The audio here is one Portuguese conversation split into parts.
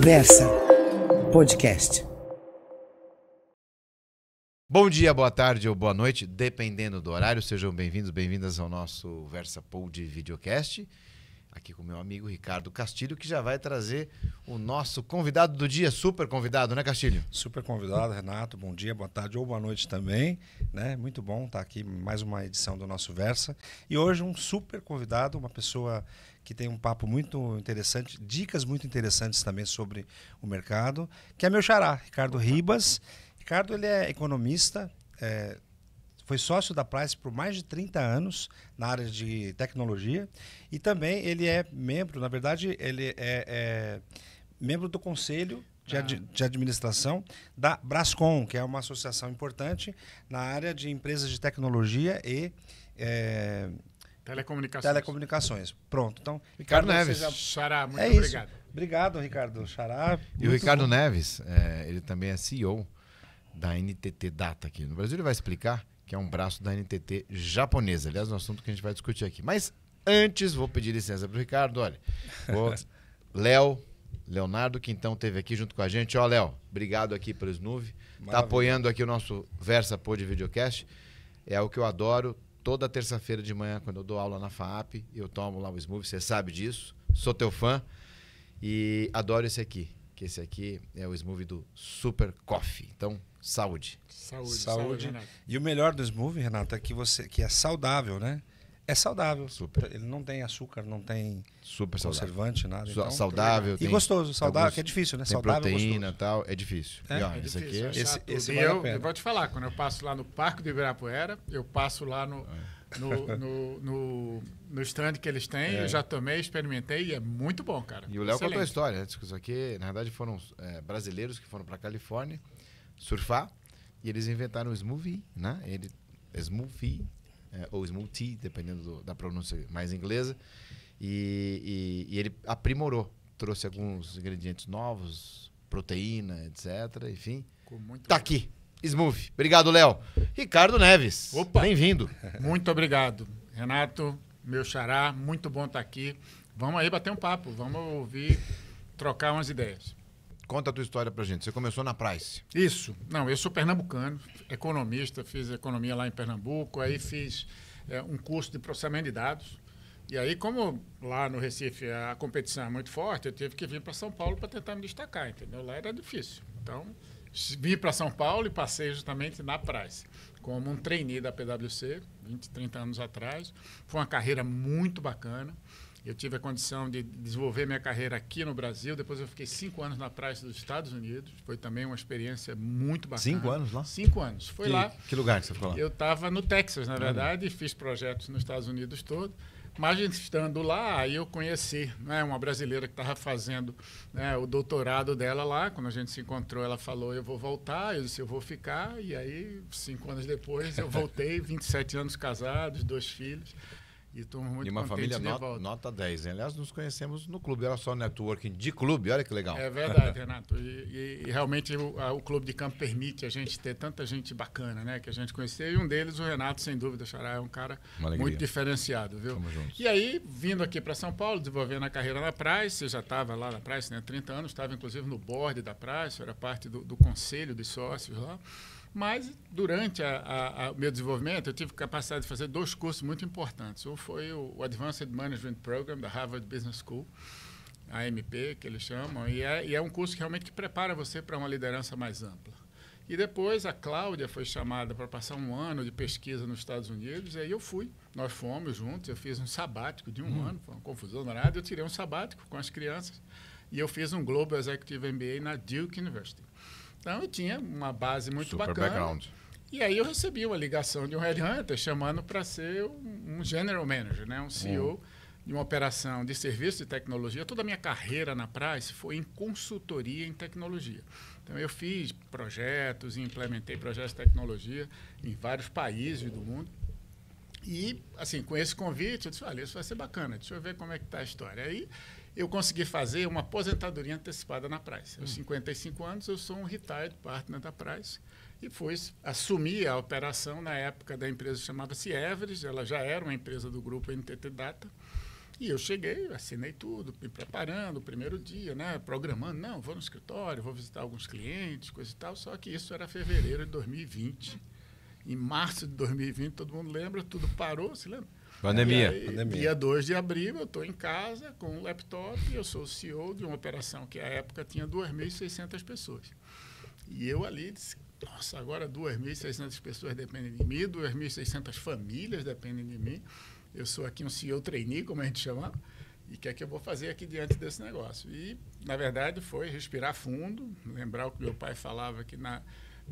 Versa Podcast. Bom dia, boa tarde ou boa noite, dependendo do horário. Sejam bem-vindos, bem-vindas ao nosso Versa Pod Videocast. Aqui com o meu amigo Ricardo Castilho, que já vai trazer o nosso convidado do dia, super convidado, né, Castilho? Super convidado, Renato. Bom dia, boa tarde ou boa noite também, né? Muito bom estar aqui mais uma edição do nosso Versa. E hoje um super convidado, uma pessoa que tem um papo muito interessante, dicas muito interessantes também sobre o mercado, que é meu xará, Ricardo Ribas. Ricardo, ele é economista, foi sócio da Price por mais de 30 anos na área de tecnologia e também ele é membro, na verdade, ele é membro do conselho de administração da Brascom, que é uma associação importante na área de empresas de tecnologia e telecomunicações. Pronto. Então, Ricardo Neves. Xará, muito obrigado. Obrigado, Ricardo. Xará. E o Ricardo Neves, ele também é CEO da NTT Data aqui no Brasil. Ele vai explicar que é um braço da NTT japonesa. Aliás, um assunto que a gente vai discutir aqui. Mas antes, vou pedir licença para o Ricardo. Olha, Leonardo Quintão esteve aqui junto com a gente. Ó, Léo, obrigado aqui pelo Snuve. Está apoiando aqui o nosso Versa Pod Videocast. É o que eu adoro. Toda terça-feira de manhã, quando eu dou aula na FAAP, eu tomo lá o Smoothie, você sabe disso. Sou teu fã e adoro esse aqui. Que esse aqui é o Smoothie do Super Coffee. Então, saúde. Saúde. E o melhor do Smoothie, Renato, é que é saudável, né? É saudável. Super. Ele não tem açúcar, não tem super conservante, nada. Então, saudável. E gostoso. Saudável, que é difícil, né? Tem saudável, proteína e tal. É difícil. É, e, ó, esse difícil, aqui esse e vale a pena. eu vou te falar, quando eu passo lá no Parque do Ibirapuera, eu passo lá no stand que eles têm, eu já tomei, experimentei e é muito bom, cara. E o Léo contou a história, né? Isso aqui, na verdade, foram brasileiros que foram para Califórnia surfar e eles inventaram o smoothie, né? Smoothie, ou smoothie, dependendo da pronúncia mais inglesa. E ele aprimorou, trouxe alguns ingredientes novos, proteína, etc. Enfim, tá aqui. Smoothie. Obrigado, Léo. Ricardo Neves. Opa. Bem-vindo. Muito obrigado. Renato, meu xará, muito bom estar aqui. Vamos aí bater um papo, vamos ouvir, trocar umas ideias. Conta a tua história pra gente. Você começou na Price. Isso. Não, eu sou pernambucano, economista, fiz economia lá em Pernambuco, aí fiz um curso de processamento de dados. E aí, como lá no Recife a competição é muito forte, eu tive que vir para São Paulo para tentar me destacar, entendeu? Lá era difícil. Então, vim para São Paulo e passei justamente na Price, como um trainee da PwC, 20, 30 anos atrás. Foi uma carreira muito bacana. Eu tive a condição de desenvolver minha carreira aqui no Brasil. Depois eu fiquei 5 anos na Price dos Estados Unidos. Foi também uma experiência muito bacana. 5 anos lá? 5 anos. Foi lá. Que lugar que você ficou lá? Eu estava no Texas, na verdade, e fiz projetos nos Estados Unidos todo. Mas estando lá, aí eu conheci, né, uma brasileira que estava fazendo, né, o doutorado dela lá. Quando a gente se encontrou, ela falou, eu vou voltar. Eu disse, eu vou ficar. E aí, 5 anos depois, eu voltei, 27 anos casados, 2 filhos. E estou muito uma família nota 10. Né? Aliás, nos conhecemos no clube. Era só networking de clube. Olha que legal. É verdade, Renato. E realmente o clube de campo permite a gente ter tanta gente bacana, né? Que a gente conheceu. E um deles, o Renato, sem dúvida, Xará, é um cara muito diferenciado, viu? Tamo juntos. E aí, vindo aqui para São Paulo, desenvolvendo a carreira na Price, eu já estava lá na Price, né? 30 anos, estava inclusive no board da Price, era parte do conselho de sócios lá. Mas, durante o meu desenvolvimento, eu tive capacidade de fazer 2 cursos muito importantes. Um foi o Advanced Management Program da Harvard Business School, AMP, que eles chamam, e é um curso que realmente prepara você para uma liderança mais ampla. E depois a Cláudia foi chamada para passar 1 ano de pesquisa nos Estados Unidos, e aí eu fui. Nós fomos juntos, eu fiz um sabático de 1 ano, foi uma confusão danada, eu tirei um sabático com as crianças, e eu fiz um Global Executive MBA na Duke University. Então, eu tinha uma base muito bacana. Background. E aí eu recebi uma ligação de um headhunter chamando para ser um general manager, né? Um CEO de uma operação de serviço de tecnologia. Toda a minha carreira na Price foi em consultoria em tecnologia. Então, eu fiz projetos e implementei projetos de tecnologia em vários países do mundo. E, assim, com esse convite, eu disse, olha, isso vai ser bacana, deixa eu ver como é que está a história. Aí, eu consegui fazer uma aposentadoria antecipada na Price. Aos 55 anos, eu sou um retired partner da Price e assumi a operação na época da empresa, chamava-se Everest, ela já era uma empresa do grupo NTT Data, E eu cheguei, assinei tudo, me preparando, o primeiro dia, né, programando, não, vou no escritório, vou visitar alguns clientes, coisa e tal, só que isso era fevereiro de 2020. Em março de 2020, todo mundo lembra, tudo parou, se lembra? Pandemia. Aí, dia 2 de abril, eu estou em casa com um laptop, eu sou o CEO de uma operação que, à época, tinha 2.600 pessoas. E eu ali disse, nossa, agora 2.600 pessoas dependem de mim, 2.600 famílias dependem de mim. Eu sou aqui um CEO trainee, como a gente chamava, e o que é que eu vou fazer aqui diante desse negócio? E, na verdade, foi respirar fundo, lembrar o que meu pai falava, que na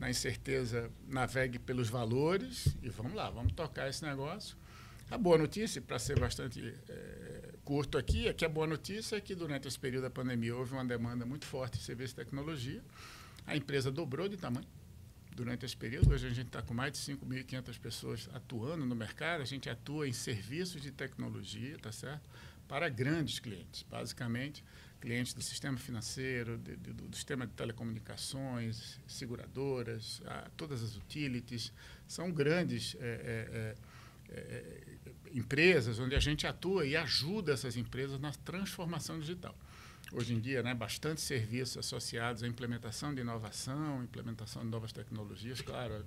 incerteza navegue pelos valores, e vamos lá, vamos tocar esse negócio. A boa notícia, para ser bastante curto aqui, é que a boa notícia é que durante esse período da pandemia houve uma demanda muito forte de serviço de tecnologia. A empresa dobrou de tamanho durante esse período. Hoje a gente está com mais de 5.500 pessoas atuando no mercado. A gente atua em serviços de tecnologia, tá certo? Para grandes clientes, basicamente clientes do sistema financeiro, do sistema de telecomunicações, seguradoras, todas as utilities. São grandes empresas onde a gente atua e ajuda essas empresas na transformação digital. Hoje em dia, né, bastante serviços associados à implementação de inovação, implementação de novas tecnologias. Claro,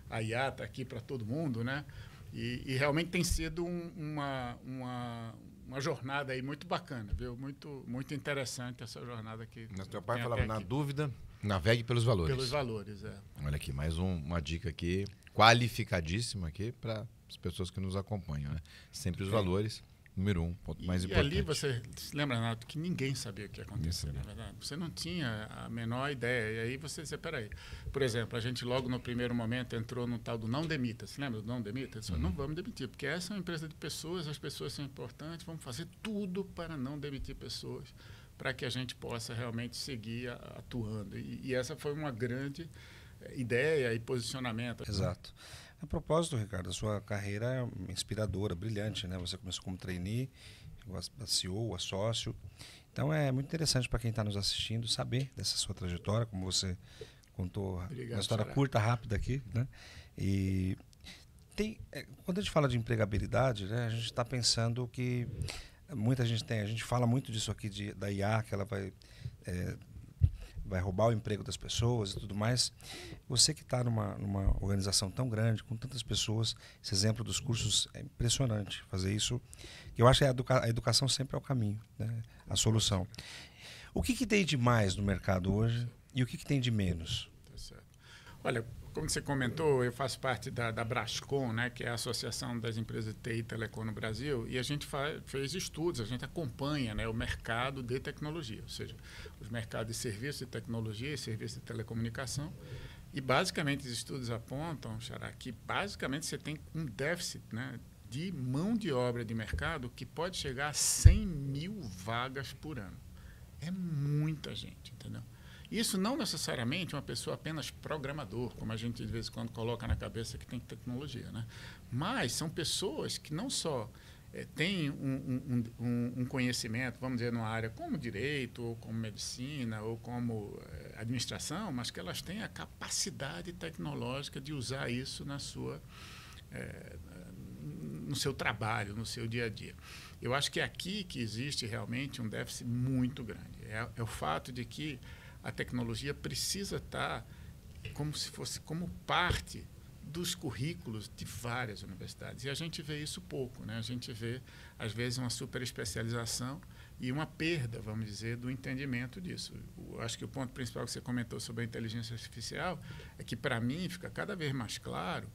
a IA está aqui para todo mundo, né? E realmente tem sido uma jornada aí muito bacana, viu? Muito interessante essa jornada aqui. Mas teu pai falava, na dúvida, navegue pelos valores. Pelos valores, é. Olha aqui, mais uma dica aqui, qualificadíssima aqui para as pessoas que nos acompanham, né? Sempre os valores. Número 1, ponto mais importante. E ali você se lembra, Renato, que ninguém sabia o que ia acontecer, na verdade. Você não tinha a menor ideia. E aí você dizia, peraí. Por exemplo, a gente logo no primeiro momento entrou no tal do não demita. Se lembra do não demita? Disse, não vamos demitir, porque essa é uma empresa de pessoas, as pessoas são importantes, vamos fazer tudo para não demitir pessoas, para que a gente possa realmente seguir atuando. E essa foi uma grande ideia e posicionamento. Exato. A propósito, Ricardo, a sua carreira é inspiradora, brilhante, né? Você começou como trainee, a CEO, a sócio. Então é muito interessante para quem está nos assistindo saber dessa sua trajetória, como você contou. Obrigado, uma história curta, rápida aqui, né? E quando a gente fala de empregabilidade, né, a gente está pensando que muita gente a gente fala muito disso aqui da IA, que ela vai roubar o emprego das pessoas e tudo mais. Você que está numa organização tão grande, com tantas pessoas, esse exemplo dos cursos é impressionante. Fazer isso, eu acho que a educação sempre é o caminho, né? A solução. O que tem de mais no mercado hoje e o que tem de menos? Tá certo. Olha, como você comentou, eu faço parte da Brascom, né, que é a Associação das Empresas de TI e Telecom no Brasil, e a gente fez estudos, a gente acompanha, né, o mercado de tecnologia, ou seja, os mercados de serviços de tecnologia e serviços de telecomunicação. E, basicamente, os estudos apontam, Xará, que, basicamente, você tem um déficit, né, de mão de obra de mercado que pode chegar a 100 mil vagas por ano. É muita gente, entendeu? Isso não necessariamente uma pessoa apenas programador, como a gente de vez em quando coloca na cabeça que tem tecnologia, né? Mas são pessoas que não só têm um conhecimento, vamos dizer, numa área como direito, ou como medicina, ou como administração, mas que elas têm a capacidade tecnológica de usar isso no seu trabalho, no seu dia a dia. Eu acho que é aqui que existe realmente um déficit muito grande. É o fato de que a tecnologia precisa estar como se fosse como parte dos currículos de várias universidades. E a gente vê isso pouco, né? A gente vê, às vezes, uma superespecialização e uma perda, vamos dizer, do entendimento disso. Eu acho que o ponto principal que você comentou sobre a inteligência artificial é que, para mim, fica cada vez mais claro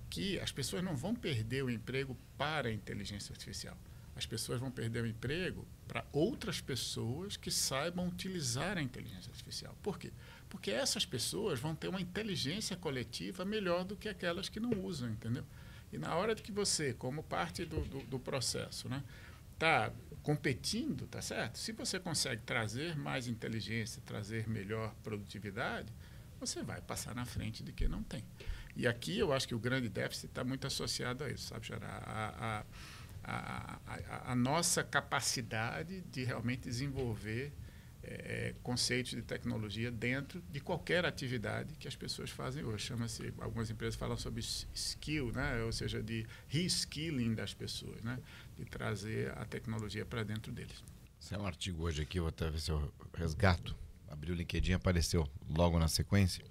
que as pessoas não vão perder o emprego para a inteligência artificial. As pessoas vão perder o emprego para outras pessoas que saibam utilizar a inteligência artificial. Por quê? Porque essas pessoas vão ter uma inteligência coletiva melhor do que aquelas que não usam, entendeu? E na hora de que você, como parte do processo, né, está competindo, tá certo? Se você consegue trazer mais inteligência, trazer melhor produtividade, você vai passar na frente de quem não tem. E aqui eu acho que o grande déficit está muito associado a isso, sabe, Xará? A nossa capacidade de realmente desenvolver conceitos de tecnologia dentro de qualquer atividade que as pessoas fazem hoje. Chama-se, algumas empresas falam sobre skill, né? Ou seja, de reskilling das pessoas, né? De trazer a tecnologia para dentro deles. Esse é um artigo hoje aqui, vou até ver se eu resgato. Abri o LinkedIn, apareceu logo na sequência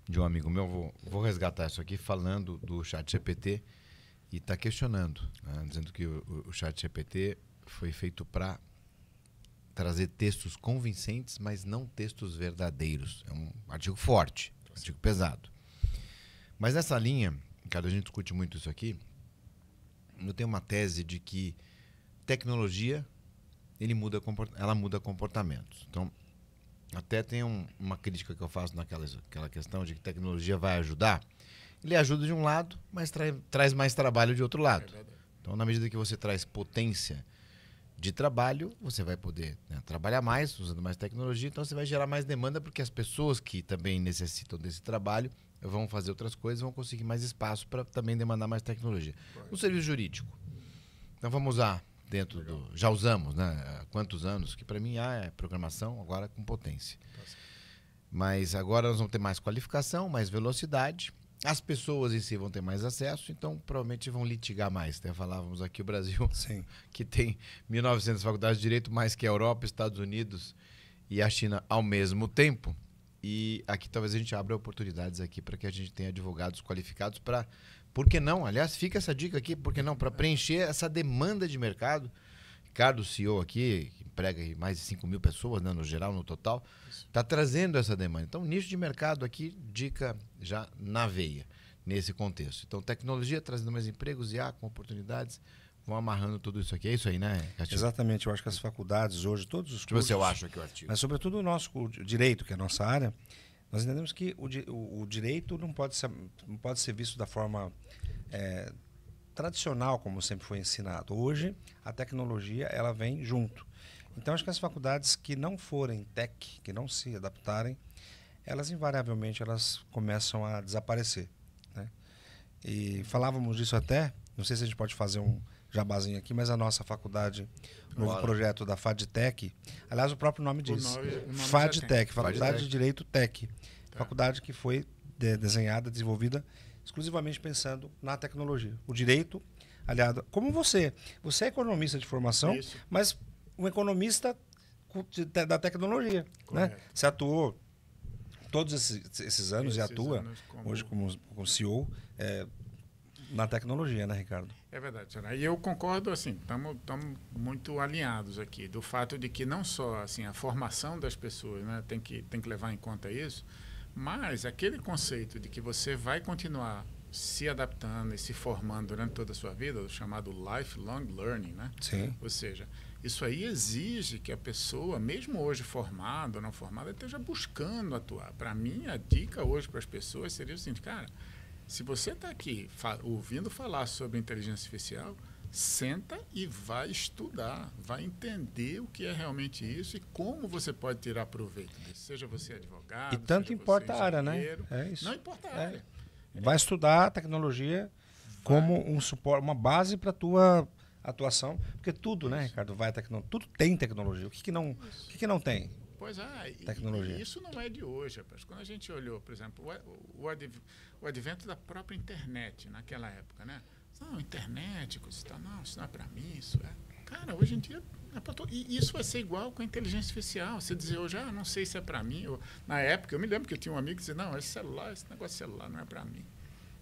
de um amigo meu. Vou resgatar isso aqui falando do ChatGPT e está questionando, né? Dizendo que o ChatGPT foi feito para trazer textos convincentes, mas não textos verdadeiros. É um artigo forte, um artigo pesado. Mas nessa linha, cara, a gente discute muito isso aqui. Eu tenho uma tese de que tecnologia, ela muda comportamentos. Então, até tem uma crítica que eu faço naquela questão de que tecnologia vai ajudar. Ele ajuda de um lado, mas traz mais trabalho de outro lado. Então, na medida que você traz potência de trabalho, você vai poder, né, trabalhar mais, usando mais tecnologia, então você vai gerar mais demanda, porque as pessoas que também necessitam desse trabalho vão fazer outras coisas, vão conseguir mais espaço para também demandar mais tecnologia. O serviço jurídico. Então vamos usar dentro do... Já usamos, né? Há quantos anos? Que para mim é programação, agora com potência. Mas agora nós vamos ter mais qualificação, mais velocidade. As pessoas em si vão ter mais acesso, então provavelmente vão litigar mais. Até falávamos aqui o Brasil, Sim. que tem 1.900 faculdades de direito, mais que a Europa, Estados Unidos e a China ao mesmo tempo. E aqui talvez a gente abra oportunidades aqui para que a gente tenha advogados qualificados para, por que não? Aliás, fica essa dica aqui, por que não? Para preencher essa demanda de mercado. Ricardo, CEO aqui, que emprega mais de 5 mil pessoas, né, no geral, no total, está trazendo essa demanda. Então, nicho de mercado aqui, dica já na veia, nesse contexto. Então, tecnologia trazendo mais empregos, IA com oportunidades, vão amarrando tudo isso aqui. É isso aí, né, Castilho? Exatamente. Eu acho que as faculdades hoje, todos os Deixa eu ver cursos... se eu acho aqui o artigo. Mas, sobretudo, o nosso direito, que é a nossa área, nós entendemos que o direito não pode ser visto da forma tradicional, como sempre foi ensinado. Hoje, a tecnologia ela vem junto. Então, acho que as faculdades que não forem tech, que não se adaptarem, elas invariavelmente começam a desaparecer, né? E falávamos disso até, não sei se a gente pode fazer um jabazinho aqui, mas a nossa faculdade, o novo projeto da FADTech, aliás, o próprio nome diz, o nome FADTech, Faculdade FADTech. de Direito Tech, faculdade que foi desenhada, desenvolvida exclusivamente pensando na tecnologia. O direito, aliado, como você é economista de formação, Isso. mas um economista da tecnologia, né? Você atuou todos esses anos e atua hoje como CEO na tecnologia, né, Ricardo? É verdade, Tiana. E eu concordo, assim, estamos muito alinhados aqui, do fato de que não só assim, a formação das pessoas, né, tem que levar em conta isso, mas aquele conceito de que você vai continuar se adaptando e se formando durante toda a sua vida, o chamado lifelong learning, né? Sim. Ou seja, isso aí exige que a pessoa, mesmo hoje formada ou não formada, esteja buscando atuar. Para mim, a dica hoje para as pessoas seria o seguinte, cara, se você está aqui ouvindo falar sobre inteligência artificial, senta e vai estudar, vai entender o que é realmente isso e como você pode tirar proveito disso. Seja você advogado, E tanto seja importa você a área, né? engenheiro. É isso. Não importa a área. Vai estudar a tecnologia como um suporte, uma base para a tua atuação, porque tudo, né, Ricardo, tudo tem tecnologia. O que não tem? Pois é, Tecnologia. E isso não é de hoje, rapaz. Quando a gente olhou, por exemplo, o advento da própria internet naquela época, né? Não, internet, coisa e tal. Não, isso não é para mim, isso é... Cara, hoje em dia é para todo... E isso vai ser igual com a inteligência artificial. Você dizer hoje, não sei se é para mim. Na época, eu me lembro que eu tinha um amigo que dizia, não, esse negócio de celular não é para mim.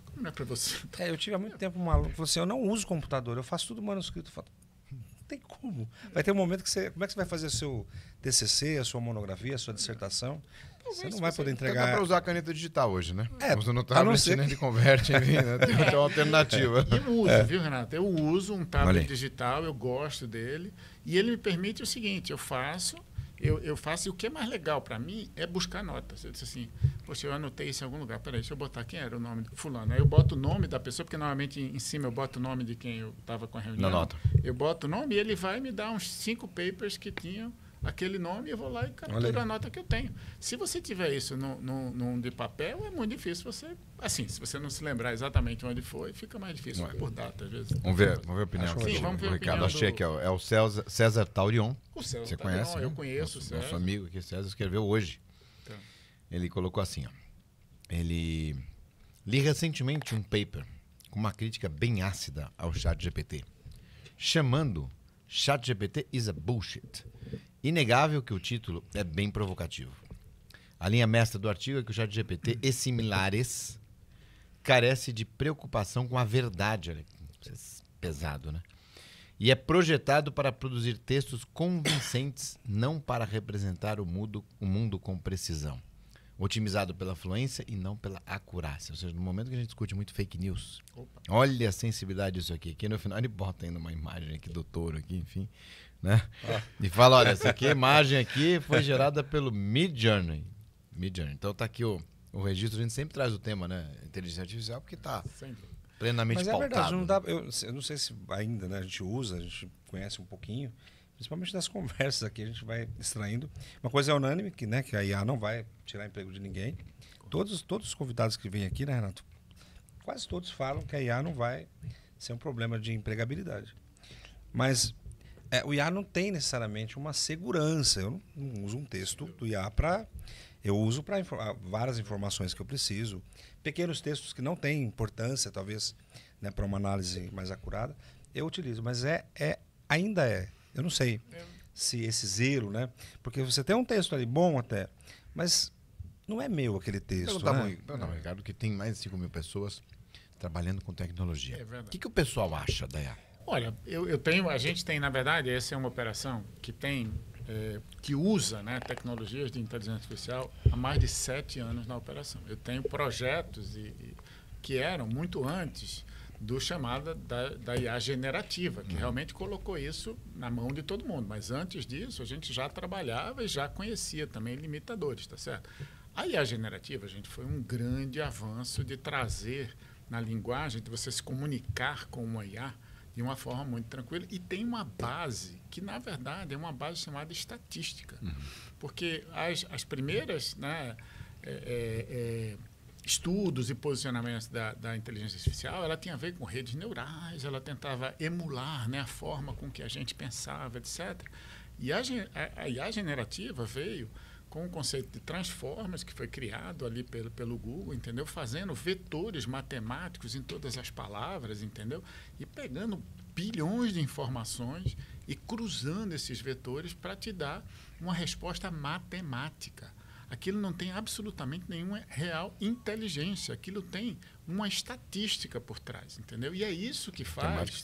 Como não é para você? Eu tive há muito tempo um maluco que falou assim, eu não uso computador, eu faço tudo manuscrito. Eu falo, não tem como. Vai ter um momento que como é que você vai fazer o seu TCC, a sua monografia, a sua dissertação? Você não vai poder entregar... Dá para usar a caneta digital hoje, né? Usa no a não tablet, ser né? Ele converte, enfim, né? Tem uma alternativa. E eu uso, viu, Renato? Eu uso um tablet digital, eu gosto dele, e ele me permite o seguinte, eu faço, e o que é mais legal para mim é buscar notas. Eu disse assim, poxa, eu anotei isso em algum lugar, peraí, deixa eu botar quem era o nome de fulano. Aí eu boto o nome da pessoa, porque normalmente em cima eu boto o nome de quem eu estava com a reunião. Na nota. Eu boto o nome e ele vai me dar uns 5 papers que tinham aquele nome, eu vou lá e capturo a nota que eu tenho. Se você tiver isso num de papel, é muito difícil você... Assim, se você não se lembrar exatamente onde foi, fica mais difícil por data, às vezes. Vamos ver a opinião. Sim, vamos ver a Ricardo, opinião achei que é o César Taurion. O César Você Taurion, conhece? eu conheço o César. Nosso amigo aqui, César, escreveu hoje. Então. Ele colocou assim, ó. Ele... Li recentemente um paper com uma crítica bem ácida ao ChatGPT, chamando ChatGPT is a bullshit. Inegável que o título é bem provocativo. A linha mestra do artigo é que o ChatGPT e similares carece de preocupação com a verdade. Olha, pesado, né? E é projetado para produzir textos convincentes, não para representar o mundo com precisão. Otimizado pela fluência e não pela acurácia. Ou seja, no momento que a gente discute muito fake news, olha a sensibilidade disso aqui. Aqui no final ele bota ainda uma imagem aqui do touro aqui, enfim, né? E fala, olha, essa aqui, a imagem aqui foi gerada pelo Midjourney. Então tá aqui o registro, a gente sempre traz o tema, né? Inteligência artificial, porque tá plenamente pautado. Mas é verdade, não dá, eu não sei se ainda, né, a gente conhece um pouquinho, principalmente das conversas aqui, a gente vai extraindo. Uma coisa é unânime, que a IA não vai tirar emprego de ninguém. Todos os convidados que vêm aqui, né, Renato? Quase todos falam que a IA não vai ser um problema de empregabilidade. Mas o IA não tem necessariamente uma segurança. Eu não uso um texto do IA para... Eu uso para várias informações que eu preciso. Pequenos textos que não têm importância, talvez, né, para uma análise mais acurada, eu utilizo. Mas ainda é. Eu não sei se esse zelo, né? Porque você tem um texto ali bom até, mas não é meu aquele texto. Não, Ricardo, que tem mais de 5 mil pessoas trabalhando com tecnologia. É verdade. O que o pessoal acha da IA? Olha, a gente tem, na verdade, essa é uma operação que tem, que usa, né, tecnologias de inteligência artificial há mais de 7 anos na operação. Eu tenho projetos que eram muito antes do chamado da IA generativa, que realmente colocou isso na mão de todo mundo. Mas antes disso, a gente já trabalhava e já conhecia também limitadores, tá certo? A IA generativa, gente, foi um grande avanço de trazer na linguagem, de você se comunicar com uma IA de uma forma muito tranquila. E tem uma base que, na verdade, é uma base chamada estatística. Porque as primeiras, né, estudos e posicionamentos da inteligência artificial, ela tinha a ver com redes neurais, ela tentava emular, né, a forma com que a gente pensava, etc. E a IA generativa veio com o conceito de transformers, que foi criado ali pelo Google, entendeu? Fazendo vetores matemáticos em todas as palavras, entendeu? E pegando bilhões de informações e cruzando esses vetores para te dar uma resposta matemática. Aquilo não tem absolutamente nenhuma real inteligência. Aquilo tem uma estatística por trás, entendeu? E é isso que faz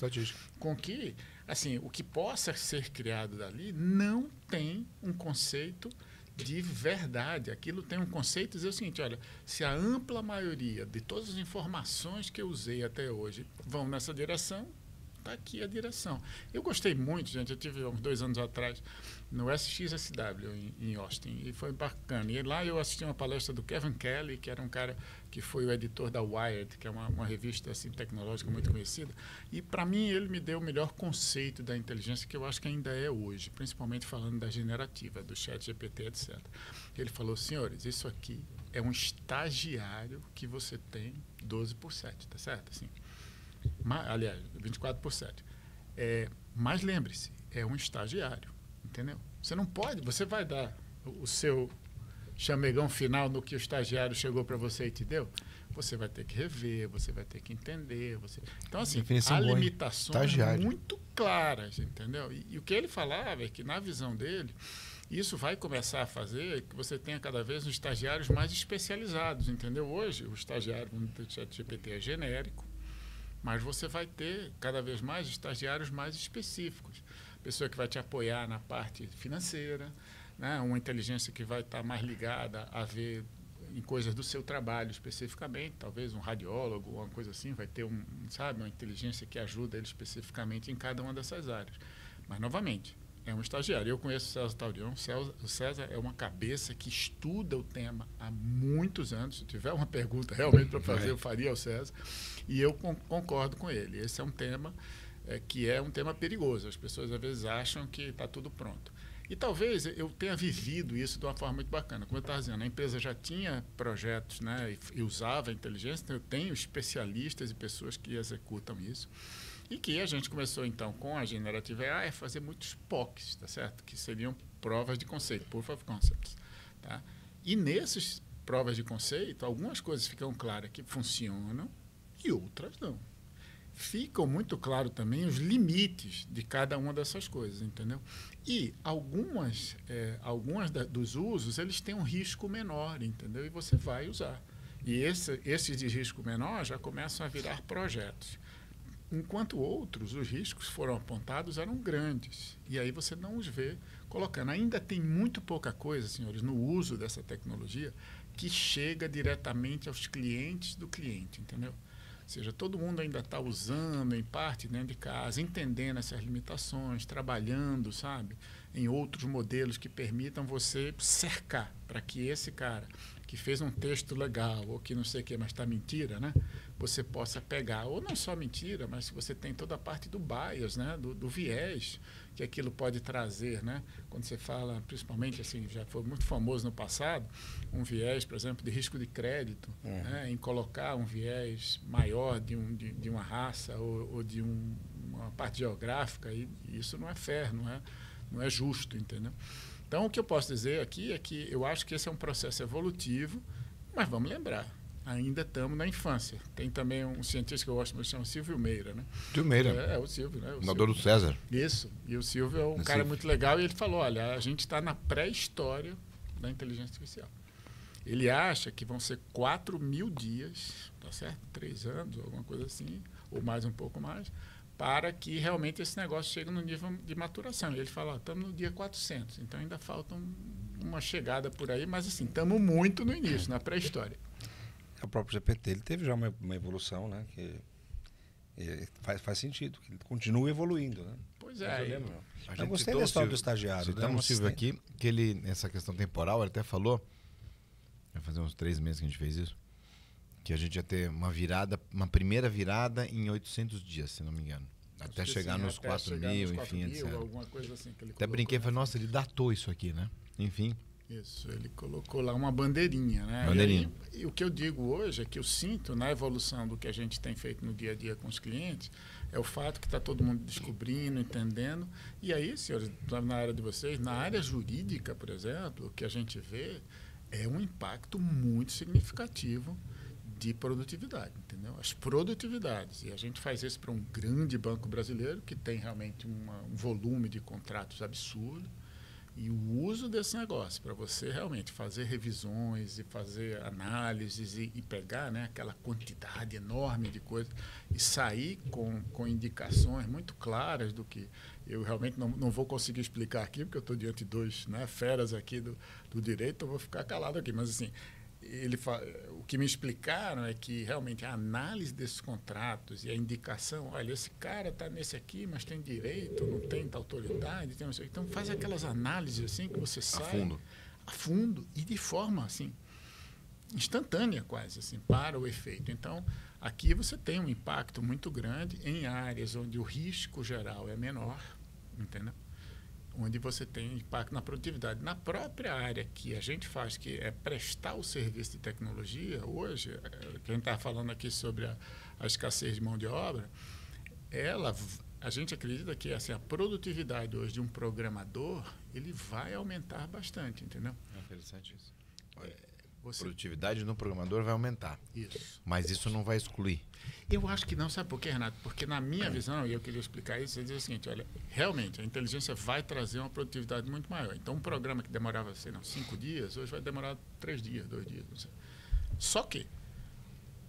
com que, assim, o que possa ser criado dali não tem um conceito de verdade. Aquilo tem um conceito de dizer o seguinte, olha, se a ampla maioria de todas as informações que eu usei até hoje vão nessa direção, está aqui a direção. Eu gostei muito, gente, eu tive uns 2 anos atrás no SXSW em Austin, e foi bacana. E lá eu assisti uma palestra do Kevin Kelly, que era um cara que foi o editor da Wired, que é uma revista assim, tecnológica muito conhecida, e para mim ele me deu o melhor conceito da inteligência que eu acho que ainda é hoje, principalmente falando da generativa, do ChatGPT, etc. Ele falou, senhores, isso aqui é um estagiário que você tem 12%, tá certo? Assim, aliás, 24%. Mas lembre-se, é um estagiário, entendeu? Você não pode, você vai dar o seu chamegão final no que o estagiário chegou para você e te deu, você vai ter que rever, você vai ter que entender. Então, assim, há limitações muito claras, entendeu? E o que ele falava é que, na visão dele, isso vai começar a fazer que você tenha cada vez estagiários mais especializados, entendeu? Hoje, o estagiário do ChatGPT é genérico, mas você vai ter cada vez mais estagiários mais específicos. Pessoa que vai te apoiar na parte financeira, né? Uma inteligência que vai estar mais ligada a ver em coisas do seu trabalho especificamente, talvez um radiólogo ou uma coisa assim, vai ter uma inteligência que ajuda ele especificamente em cada uma dessas áreas. Mas, novamente, é um estagiário. Eu conheço o César Taurion. O César é uma cabeça que estuda o tema há muitos anos. Se tiver uma pergunta realmente para fazer, eu faria ao César. E eu concordo com ele. Esse é um tema que é um tema perigoso. As pessoas, às vezes, acham que está tudo pronto. E talvez eu tenha vivido isso de uma forma muito bacana. Como eu estava dizendo, a empresa já tinha projetos, né, e usava a inteligência, então eu tenho especialistas e pessoas que executam isso. E que a gente começou, então, com a Generative AI, a fazer muitos POCs, tá certo? Que seriam provas de conceito, Proof of Concepts. Tá? E nesses provas de conceito, algumas coisas ficam claras que funcionam e outras não. Ficam muito claro também os limites de cada uma dessas coisas, entendeu? E algumas dos usos, eles têm um risco menor, entendeu? E você vai usar. E esses de risco menor já começam a virar projetos. Enquanto outros, os riscos foram apontados, eram grandes. E aí você não os vê colocando. Ainda tem muito pouca coisa, senhores, no uso dessa tecnologia que chega diretamente aos clientes do cliente, entendeu? Ou seja, todo mundo ainda está usando, em parte, dentro de casa, entendendo essas limitações, trabalhando, sabe, em outros modelos que permitam você cercar para que esse cara que fez um texto legal ou que não sei o que, mas está mentira, né? Você possa pegar, ou não só mentira, mas se você tem toda a parte do bias, né? Do viés que aquilo pode trazer, né? Quando você fala, principalmente, assim, já foi muito famoso no passado, um viés, por exemplo, de risco de crédito, né? Em colocar um viés maior de uma raça ou de uma parte geográfica, e isso não é fair, não é justo, entendeu? Então, o que eu posso dizer aqui é que eu acho que esse é um processo evolutivo, mas vamos lembrar, ainda estamos na infância. Tem também um cientista que eu gosto muito, chama Silvio Meira, né? Silvio Meira. É o Silvio, né? Fundador do César. Isso. E o Silvio é um cara muito legal e ele falou, olha, a gente está na pré-história da inteligência artificial. Ele acha que vão ser 4.000 dias, tá certo? 3 anos, alguma coisa assim, ou mais um pouco mais, para que realmente esse negócio chegue no nível de maturação. E ele fala, estamos no dia 400, então ainda falta uma chegada por aí, mas assim, estamos muito no início, na pré-história. O próprio GPT, ele teve já uma evolução, né? Que faz sentido, que ele continua evoluindo, né? Pois é. Eu gostei da história do estagiário. Citamos o Silvio aqui, que ele, nessa questão temporal, ele até falou, vai fazer uns 3 meses que a gente fez isso, que a gente ia ter uma primeira virada em 800 dias, se não me engano. Até chegar nos 4.000, enfim, etc. Alguma coisa assim que ele até brinquei e falei, nossa, ele datou isso aqui, né? Enfim. Isso, ele colocou lá uma bandeirinha, né? Bandeirinha. E o que eu digo hoje é que eu sinto na evolução do que a gente tem feito no dia a dia com os clientes, é o fato que está todo mundo descobrindo, entendendo. E aí, senhores, na área de vocês, na área jurídica, por exemplo, o que a gente vê é um impacto muito significativo de produtividade, entendeu? As produtividades. E a gente faz isso para um grande banco brasileiro que tem realmente um volume de contratos absurdo. E o uso desse negócio para você realmente fazer revisões e fazer análises e pegar, né, aquela quantidade enorme de coisas e sair com indicações muito claras do que eu realmente não vou conseguir explicar aqui, porque eu estou diante de 2, né, feras aqui do direito, eu vou ficar calado aqui. Mas, assim, o que me explicaram é que realmente a análise desses contratos e a indicação, olha, esse cara está nesse aqui, mas tem direito, não tem autoridade, tem não sei. Então faz aquelas análises assim que você sai a fundo e de forma assim instantânea quase assim para o efeito. Então aqui você tem um impacto muito grande em áreas onde o risco geral é menor, entendeu? Onde você tem impacto na produtividade. Na própria área que a gente faz, que é prestar o serviço de tecnologia, hoje, que a gente está falando aqui sobre a escassez de mão de obra, a gente acredita que assim, a produtividade hoje de um programador, ele vai aumentar bastante, entendeu? É interessante isso. A produtividade no programador vai aumentar. Isso. Mas isso não vai excluir. Eu acho que não, sabe por quê, Renato? Porque na minha visão, e eu queria explicar isso, eu dizer o seguinte, olha, realmente a inteligência vai trazer uma produtividade muito maior. Então, um programa que demorava, 5 dias, hoje vai demorar 3 dias, 2 dias, não sei. Só que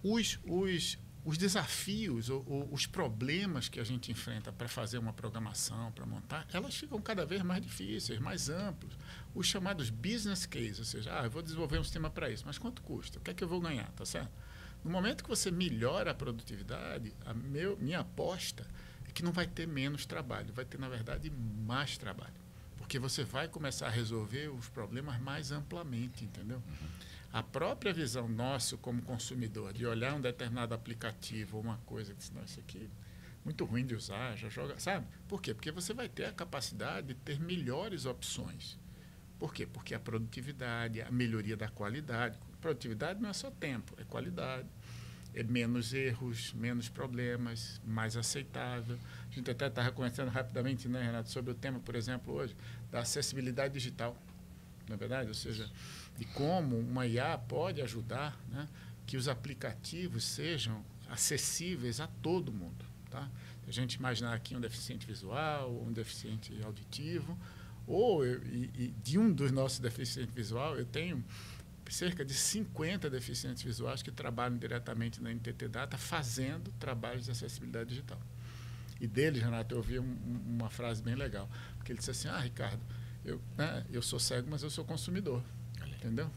os desafios, os problemas que a gente enfrenta para fazer uma programação, para montar, elas ficam cada vez mais difíceis, mais amplos. Os chamados business cases, ou seja, eu vou desenvolver um sistema para isso, mas quanto custa? O que é que eu vou ganhar, tá certo? No momento que você melhora a produtividade, minha aposta é que não vai ter menos trabalho, vai ter, na verdade, mais trabalho. Porque você vai começar a resolver os problemas mais amplamente, entendeu? A própria visão nossa como consumidor, de olhar um determinado aplicativo ou uma coisa, de dizer, não, isso aqui muito ruim de usar, já joga, sabe? Por quê? Porque você vai ter a capacidade de ter melhores opções. Por quê? Porque a produtividade, a melhoria da qualidade. Produtividade não é só tempo, é qualidade. É menos erros, menos problemas, mais aceitável. A gente até estava conversando rapidamente, né, Renato, sobre o tema, por exemplo, hoje, da acessibilidade digital. Não é verdade? Ou seja, de como uma IA pode ajudar, né, que os aplicativos sejam acessíveis a todo mundo. Tá? A gente imaginar aqui um deficiente visual, um deficiente auditivo, ou de um dos nossos deficientes visual, eu tenho cerca de 50 deficientes visuais que trabalham diretamente na NTT Data fazendo trabalhos de acessibilidade digital. E deles, Renato, eu ouvi uma frase bem legal, porque ele disse assim, Ricardo, eu sou cego, mas eu sou consumidor, entendeu?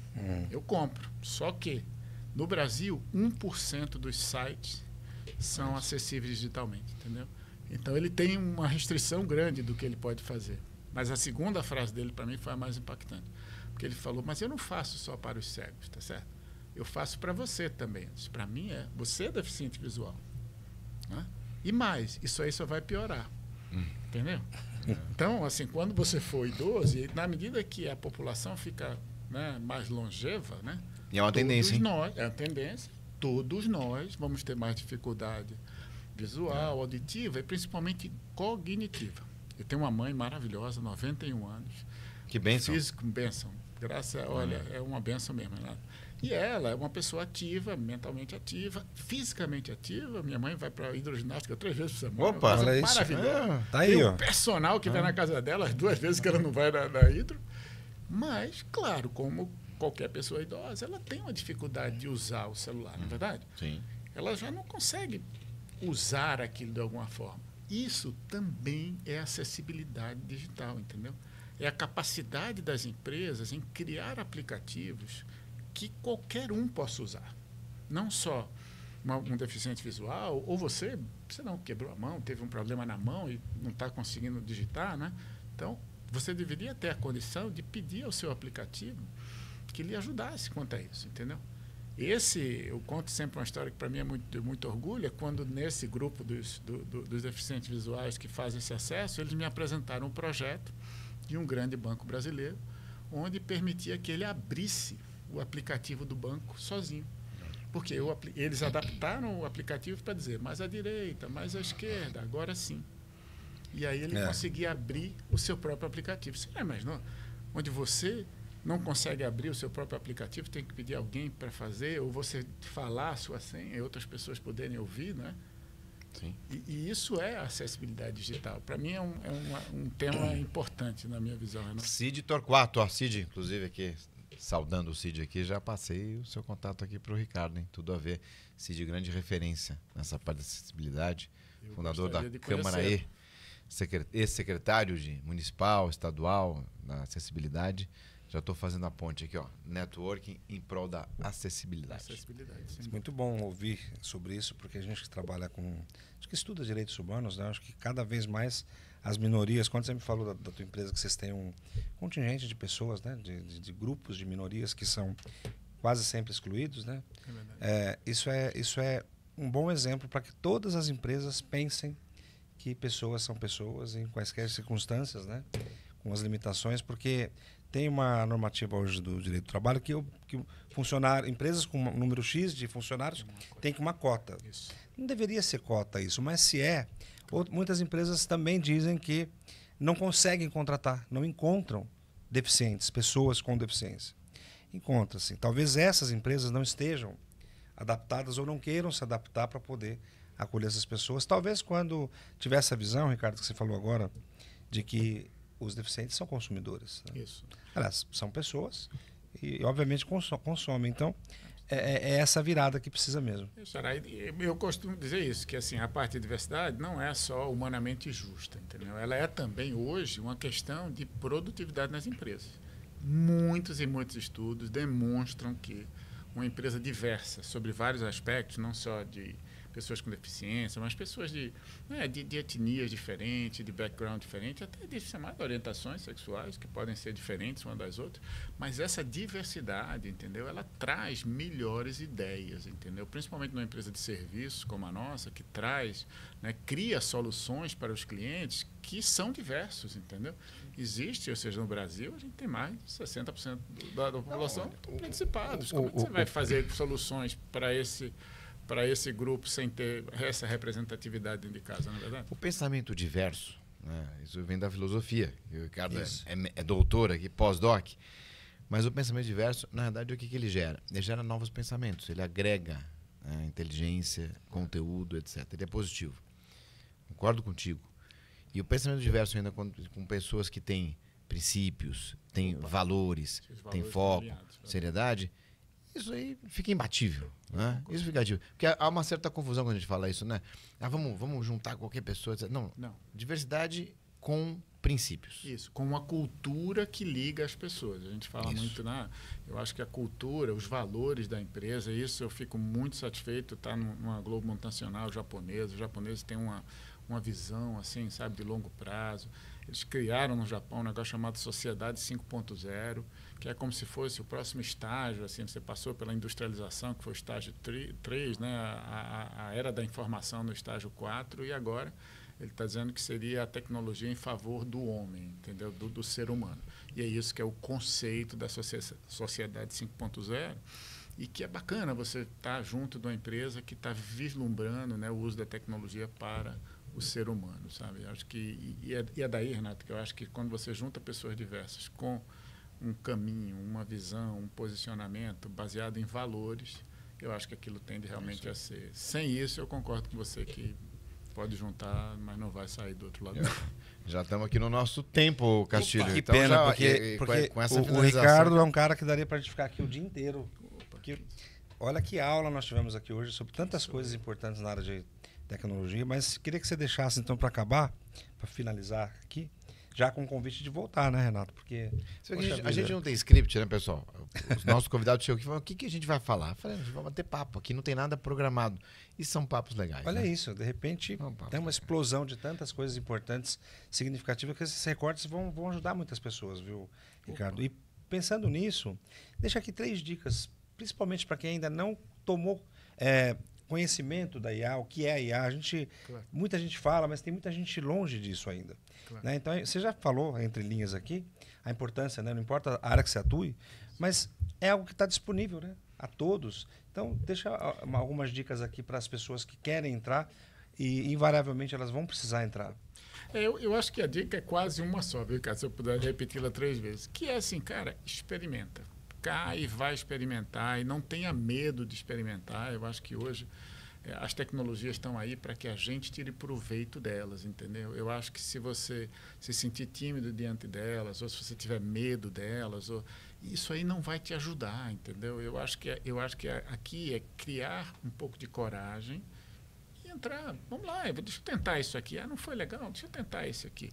Eu compro, só que no Brasil, 1% dos sites são acessíveis digitalmente, entendeu? Então, ele tem uma restrição grande do que ele pode fazer. Mas a segunda frase dele, para mim, foi a mais impactante. Porque ele falou, mas eu não faço só para os cegos, tá certo? Eu faço para você também. Para mim, você é deficiente visual. Né? E mais, isso aí só vai piorar. Entendeu? Então, assim, quando você for idoso, e na medida que a população fica, né, mais longeva, né? E é uma tendência, hein? É uma tendência. Todos nós vamos ter mais dificuldade visual, auditiva e principalmente cognitiva. Eu tenho uma mãe maravilhosa, 91 anos. Que bênção. Físico, bênção. Olha, é uma bênção mesmo, Renato. E ela é uma pessoa ativa, mentalmente ativa, fisicamente ativa. Minha mãe vai para a hidroginástica 3 vezes por semana. Opa, olha isso. Maravilhosa. Tá aí, Tem ó. um personal que vai na casa dela as 2 vezes que ela não vai na hidro. Mas, claro, como qualquer pessoa idosa, ela tem uma dificuldade de usar o celular, não é verdade? Sim. Ela já não consegue usar aquilo de alguma forma. Isso também é acessibilidade digital, entendeu? É a capacidade das empresas em criar aplicativos que qualquer um possa usar. Não só um deficiente visual, ou você não quebrou a mão, teve um problema na mão e não está conseguindo digitar, né? Então, você deveria ter a condição de pedir ao seu aplicativo que lhe ajudasse quanto a isso, entendeu? Eu conto sempre uma história que para mim é muito orgulho, é quando nesse grupo dos deficientes visuais que fazem esse acesso, eles me apresentaram um projeto de um grande banco brasileiro, onde permitia que ele abrisse o aplicativo do banco sozinho. Porque eles adaptaram o aplicativo para dizer mais à direita, mais à esquerda, agora sim. E aí ele conseguia abrir o seu próprio aplicativo. Você não imaginou? Onde você não consegue abrir o seu próprio aplicativo, tem que pedir alguém para fazer, ou você falar a sua senha e outras pessoas poderem ouvir, né? Sim. E isso é acessibilidade digital. Para mim é um tema importante na minha visão. Né? Cid Torquato, Cid, inclusive aqui, saudando o Cid aqui, já passei o seu contato aqui para o Ricardo, hein? Tudo a ver. Cid, grande referência nessa parte da acessibilidade, fundador da Câmara E, ex-secretário de municipal, estadual, da acessibilidade. Já estou fazendo a ponte aqui, ó. Networking em prol da acessibilidade. Muito bom ouvir sobre isso, porque a gente que trabalha com... Acho que estuda direitos humanos, né? Acho que cada vez mais as minorias... Quando você me falou da tua empresa que vocês têm um contingente de pessoas, né? De grupos de minorias que são quase sempre excluídos, né? Isso é um bom exemplo para que todas as empresas pensem que pessoas são pessoas em quaisquer circunstâncias, né? Com as limitações, porque... Tem uma normativa hoje do direito do trabalho que empresas com um número X de funcionários têm que uma cota. Isso. Não deveria ser cota isso, mas se é, muitas empresas também dizem que não conseguem contratar, não encontram deficientes, pessoas com deficiência. Encontra-se. Talvez essas empresas não estejam adaptadas ou não queiram se adaptar para poder acolher essas pessoas. Talvez quando tiver essa visão, Ricardo, que você falou agora, de que os deficientes são consumidores. Né? Isso. Aliás, são pessoas e obviamente consomem. Então, é essa virada que precisa mesmo. Eu costumo dizer isso, que assim, a parte de diversidade não é só humanamente justa, entendeu? Ela é também, hoje, uma questão de produtividade nas empresas. Muitos e muitos estudos demonstram que uma empresa diversa, sobre vários aspectos, não só de pessoas com deficiência, mas pessoas de etnias diferentes, de background diferente, até de chamadas orientações sexuais, que podem ser diferentes uma das outras, mas essa diversidade, entendeu? Ela traz melhores ideias, entendeu? Principalmente numa empresa de serviços como a nossa, que traz, né, cria soluções para os clientes que são diversos, entendeu? Existe, ou seja, no Brasil, a gente tem mais de 60% da população participados. Como é que você vai fazer soluções para esse grupo sem ter essa representatividade dentro de casa, não é verdade? O pensamento diverso, né, isso vem da filosofia. O Ricardo é doutor aqui, pós-doc. Mas o pensamento diverso, na verdade, o que ele gera? Ele gera novos pensamentos, ele agrega, né, inteligência, conteúdo, etc. Ele é positivo. Concordo contigo. E o pensamento diverso ainda com pessoas que têm princípios, têm valores, têm foco, seriedade, isso aí fica imbatível. Né? Isso fica imbatível. Porque há uma certa confusão quando a gente fala isso, né? Vamos juntar qualquer pessoa. Etc. Não. Diversidade com princípios. Isso, com uma cultura que liga as pessoas. A gente fala muito, né? Eu acho que a cultura, os valores da empresa, isso eu fico muito satisfeito. Tá numa Globo Multinacional japonesa. Os japoneses têm uma visão, assim, sabe, de longo prazo. Eles criaram no Japão um negócio chamado Sociedade 5.0, que é como se fosse o próximo estágio, assim, você passou pela industrialização, que foi o estágio 3, né, a era da informação no estágio 4, e agora ele está dizendo que seria a tecnologia em favor do homem, entendeu? Do ser humano. E é isso que é o conceito da Sociedade 5.0, e que é bacana você estar junto de uma empresa que está vislumbrando, né, o uso da tecnologia para o ser humano, sabe? Eu acho que é daí, Renato, que eu acho que quando você junta pessoas diversas com um caminho, uma visão, um posicionamento baseado em valores, eu acho que aquilo tende realmente a ser. Sem isso, eu concordo com você que pode juntar, mas não vai sair do outro lado. Já estamos aqui no nosso tempo, Castilho. Opa, que então, pena, porque com essa o Ricardo é um cara que daria para a gente ficar aqui o dia inteiro. Porque, olha que aula nós tivemos aqui hoje sobre tantas coisas importantes na área de tecnologia, mas queria que você deixasse, então, para acabar, para finalizar aqui, já com o convite de voltar, né, Renato? Porque a gente não tem script, né, pessoal? Os nossos convidados chegam aqui e falam, o que a gente vai falar? Eu falei, a gente vai bater papo, aqui não tem nada programado. E são papos legais. Olha, né? isso, de repente tem uma explosão de tantas coisas importantes, significativas, que esses recortes vão ajudar muitas pessoas, viu, Ricardo? E pensando nisso, deixa aqui 3 dicas, principalmente para quem ainda não tomou conhecimento da IA, o que é a IA. Muita gente fala, mas tem muita gente longe disso ainda. Claro. Né? Então, você já falou, entre linhas aqui, a importância, né? Não importa a área que você atue, mas é algo que está disponível, né, a todos. Então, deixa algumas dicas aqui para as pessoas que querem entrar e, invariavelmente, elas vão precisar entrar. Eu acho que a dica é quase uma só, viu, cara? Se eu puder repeti-la 3 vezes. Que é assim, cara, experimenta. Cai e vai experimentar e não tenha medo de experimentar. Eu acho que hoje as tecnologias estão aí para que a gente tire proveito delas, entendeu? Eu acho que se você se sentir tímido diante delas, ou se você tiver medo delas, isso aí não vai te ajudar, entendeu? Eu acho que aqui é criar um pouco de coragem e entrar. Vamos lá, deixa eu tentar isso aqui. Não foi legal? Deixa eu tentar esse aqui.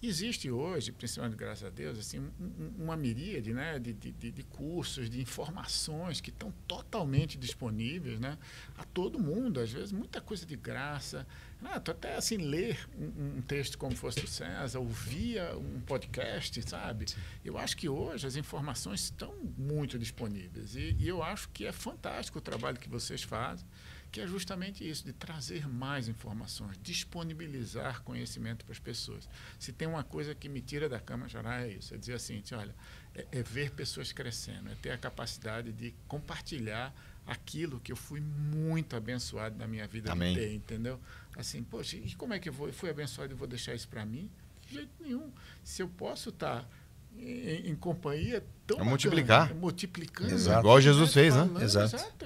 Existe hoje, principalmente graças a Deus, assim, uma miríade, né, de cursos, de informações que estão totalmente disponíveis, né, a todo mundo, às vezes muita coisa de graça. Até assim, ler um texto como fosse do César, ouvir um podcast, sabe? Eu acho que hoje as informações estão muito disponíveis e eu acho que é fantástico o trabalho que vocês fazem, que é justamente isso, de trazer mais informações, disponibilizar conhecimento para as pessoas. Se tem uma coisa que me tira da cama, já é isso, é dizer assim, olha, é ver pessoas crescendo, é ter a capacidade de compartilhar aquilo que eu fui muito abençoado na minha vida de ter, entendeu? Assim, poxa, e como é que eu fui abençoado e vou deixar isso para mim? De jeito nenhum. Se eu posso estar em companhia tão multiplicando. Exato. Igual Jesus fez, né? Exato.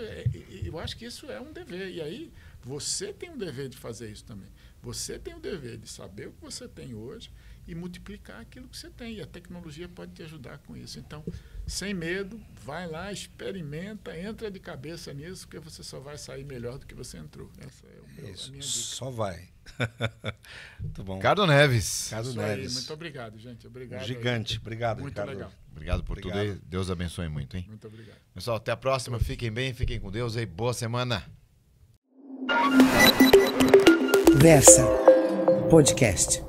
Eu acho que isso é um dever. E aí, você tem o dever de fazer isso também. Você tem o dever de saber o que você tem hoje e multiplicar aquilo que você tem. E a tecnologia pode te ajudar com isso. Então, sem medo, vai lá, experimenta, entra de cabeça nisso, porque você só vai sair melhor do que você entrou. Essa é a minha dica. Só vai. Muito bom. Ricardo Neves. Aí, muito obrigado, gente. Obrigado. Gigante. Obrigado, muito Ricardo. Legal. Obrigado por tudo aí. Deus abençoe muito, hein? Muito obrigado. Pessoal, até a próxima. Fiquem bem, fiquem com Deus aí. Boa semana. Versa Podcast.